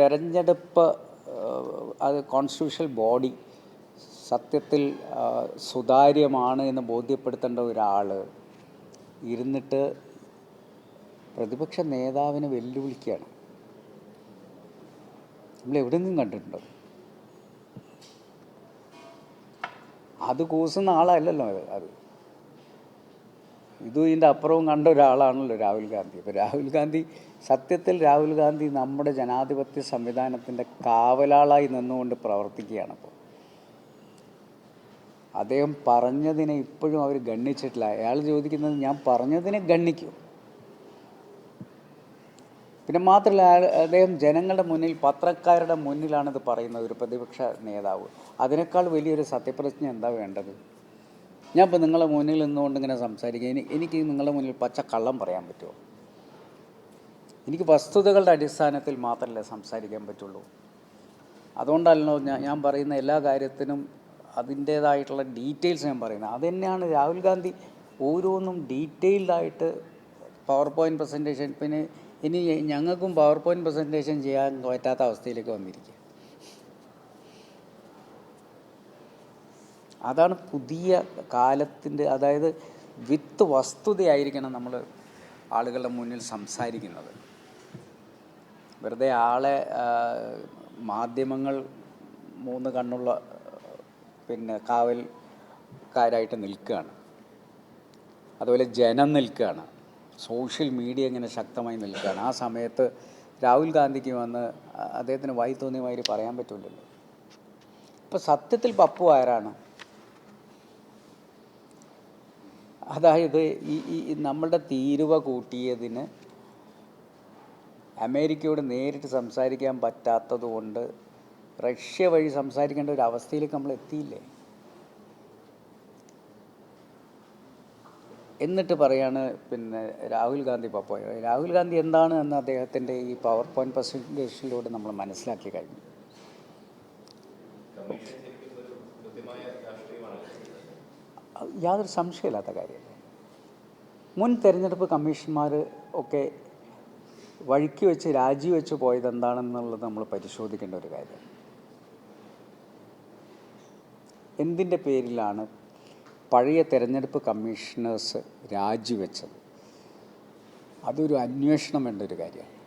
തെരഞ്ഞെടുപ്പ് അത് constitutional body സത്യത്തിൽ സുതാര്യമാണ് എന്ന് ബോധ്യപ്പെടുത്തേണ്ട ഒരാൾ ഇരുന്നിട്ട് പ്രതിപക്ഷ നേതാവിനെ വെല്ലുവിളിക്കുകയാണ്. നമ്മൾ എവിടെ നിന്നും കണ്ടിട്ടുണ്ടോ? അത് കൂസുന്ന ആളല്ലല്ലോ അത്. ഇതും ഇതിൻ്റെ അപ്പുറവും കണ്ട ഒരാളാണല്ലോ രാഹുൽ ഗാന്ധി. ഇപ്പോൾ രാഹുൽ ഗാന്ധി സത്യത്തിൽ നമ്മുടെ ജനാധിപത്യ സംവിധാനത്തിൻ്റെ കാവലാളായി നിന്നുകൊണ്ട് പ്രവർത്തിക്കുകയാണ്. ഇപ്പോൾ അദ്ദേഹം പറഞ്ഞതിനെ ഇപ്പോഴും അവർ ഗണ്ണിച്ചിട്ടില്ല. അയാൾ ചോദിക്കുന്നത് ഞാൻ പറഞ്ഞതിനെ ഗണ്ണിക്കൂ. പിന്നെ മാത്രമല്ല, അദ്ദേഹം ജനങ്ങളുടെ മുന്നിൽ, പത്രക്കാരുടെ മുന്നിലാണിത് പറയുന്നത്, ഒരു പ്രതിപക്ഷ നേതാവ്. അതിനേക്കാൾ വലിയൊരു സത്യപ്രതിജ്ഞ എന്താ വേണ്ടത്? ഞാൻ ഇപ്പോൾ നിങ്ങളുടെ മുന്നിൽ നിന്നുകൊണ്ട് ഇങ്ങനെ സംസാരിക്കുക, എനിക്ക് നിങ്ങളുടെ മുന്നിൽ പച്ച കള്ളം പറയാൻ പറ്റുമോ? എനിക്ക് വസ്തുതകളുടെ അടിസ്ഥാനത്തിൽ മാത്രമല്ലേ സംസാരിക്കാൻ പറ്റുള്ളൂ. അതുകൊണ്ടല്ലോ ഞാൻ പറയുന്ന എല്ലാ കാര്യത്തിനും അതിൻ്റേതായിട്ടുള്ള ഡീറ്റെയിൽസ് ഞാൻ പറയുന്നത്. അതുതന്നെയാണ് രാഹുൽ ഗാന്ധി ഓരോന്നും ഡീറ്റെയിൽഡായിട്ട് പവർ പോയിൻറ്റ് പ്രസൻറ്റേഷൻ. പിന്നെ ഇനി ഞങ്ങൾക്കും പവർ പോയിൻറ്റ് പ്രസൻറ്റേഷൻ ചെയ്യാൻ പറ്റാത്ത അവസ്ഥയിലേക്ക് വന്നിരിക്കുക. അതാണ് പുതിയ കാലത്തിൻ്റെ, അതായത് വിത്ത് വസ്തുതയായിരിക്കണം നമ്മൾ ആളുകളുടെ മുന്നിൽ സംസാരിക്കുന്നത്. വെറുതെ ആളെ മാധ്യമങ്ങൾ 3 കണ്ണുള്ള കാവൽക്കാരായിട്ട് നിൽക്കുകയാണ്. അതുപോലെ ജനം നിൽക്കുകയാണ്. സോഷ്യൽ മീഡിയ ഇങ്ങനെ ശക്തമായി നിൽക്കുകയാണ്. ആ സമയത്ത് രാഹുൽ ഗാന്ധിക്ക് വന്ന് അദ്ദേഹത്തിന് വായി തോന്നിയ മാതിരി പറയാൻ പറ്റില്ലല്ലോ. ഇപ്പോൾ സത്യത്തിൽ പപ്പു ആരാണ്? അതായത് ഈ നമ്മളുടെ തീരുവ കൂട്ടിയതിന് അമേരിക്കയോട് നേരിട്ട് സംസാരിക്കാൻ പറ്റാത്തത് കൊണ്ട് റഷ്യ വഴി സംസാരിക്കേണ്ട ഒരു അവസ്ഥയിലേക്ക് നമ്മൾ എത്തിയില്ലേ? എന്നിട്ട് പറയാണ് രാഹുൽ ഗാന്ധി പപ്പോയ. രാഹുൽ ഗാന്ധി എന്താണ് എന്ന് അദ്ദേഹത്തിൻ്റെ ഈ പവർ പോയിൻറ്റ് പ്രസൻറ്റേഷനിലൂടെ നമ്മൾ മനസ്സിലാക്കി കഴിഞ്ഞു. യാതൊരു സംശയമില്ലാത്ത കാര്യമല്ലേ. മുൻ തെരഞ്ഞെടുപ്പ് കമ്മീഷന്മാർ ഒക്കെ വഴിക്ക് വെച്ച് രാജിവെച്ച് പോയത് എന്താണെന്നുള്ളത് നമ്മൾ പരിശോധിക്കേണ്ട ഒരു കാര്യം. എന്തിൻ്റെ പേരിലാണ് പഴയ തെരഞ്ഞെടുപ്പ് കമ്മീഷണേഴ്സ് രാജിവെച്ചത്? അതൊരു അന്വേഷണം വേണ്ട ഒരു കാര്യമാണ്.